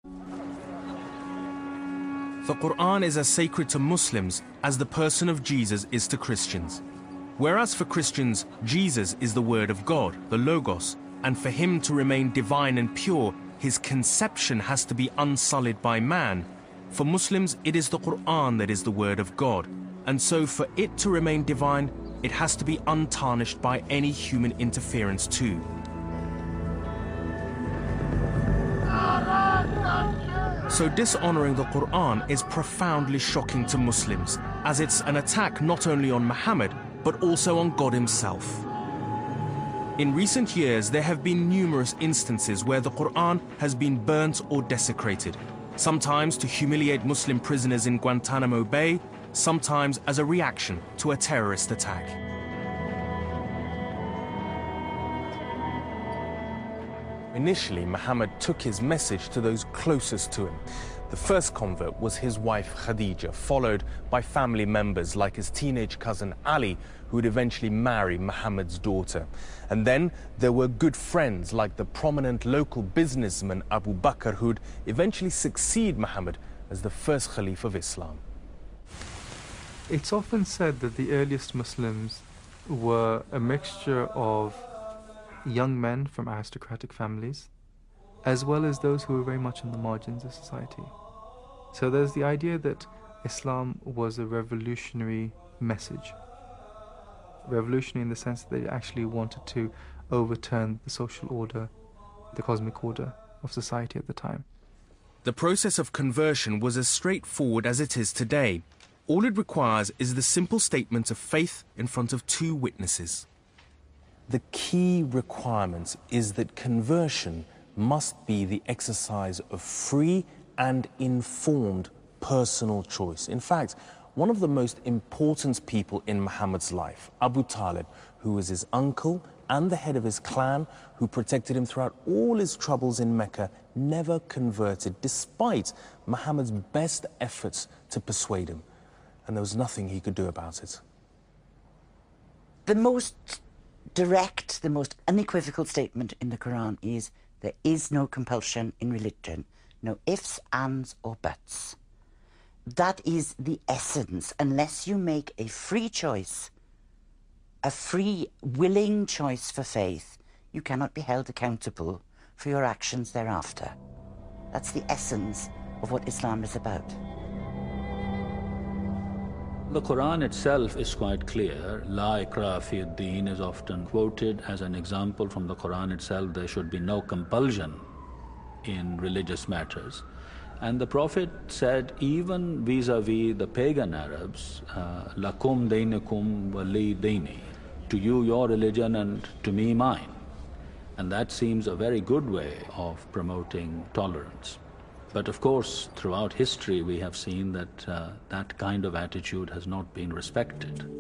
The Quran is as sacred to Muslims as the person of Jesus is to Christians. Whereas for Christians, Jesus is the Word of God, the Logos, and for him to remain divine and pure, his conception has to be unsullied by man. For Muslims, it is the Quran that is the Word of God, and so for it to remain divine, it has to be untarnished by any human interference too. So dishonoring the Quran is profoundly shocking to Muslims, as it's an attack not only on Muhammad, but also on God himself. In recent years, there have been numerous instances where the Quran has been burnt or desecrated, sometimes to humiliate Muslim prisoners in Guantanamo Bay, sometimes as a reaction to a terrorist attack. Initially, Muhammad took his message to those closest to him. The first convert was his wife Khadija, followed by family members like his teenage cousin Ali, who would eventually marry Muhammad's daughter. And then there were good friends like the prominent local businessman Abu Bakr, who would eventually succeed Muhammad as the first Caliph of Islam. It's often said that the earliest Muslims were a mixture of young men from aristocratic families, as well as those who were very much in the margins of society. So there's the idea that Islam was a revolutionary message. Revolutionary in the sense that it actually wanted to overturn the social order, the cosmic order of society at the time. The process of conversion was as straightforward as it is today. All it requires is the simple statement of faith in front of two witnesses. The key requirement is that conversion must be the exercise of free and informed personal choice. In fact, one of the most important people in Muhammad's life, Abu Talib, who was his uncle and the head of his clan, who protected him throughout all his troubles in Mecca, never converted, despite Muhammad's best efforts to persuade him. And there was nothing he could do about it. The most direct, the most unequivocal statement in the Quran is there is no compulsion in religion, no ifs, ands, or buts. That is the essence. Unless you make a free choice, a free, willing choice for faith, you cannot be held accountable for your actions thereafter. That's the essence of what Islam is about. The Quran itself is quite clear. La ikraha fi ad-din is often quoted as an example from the Quran itself. There should be no compulsion in religious matters. And the Prophet said, even vis-a-vis the pagan Arabs, lakum deinukum wali deini, to you your religion and to me mine. And that seems a very good way of promoting tolerance. But of course, throughout history, we have seen that that kind of attitude has not been respected.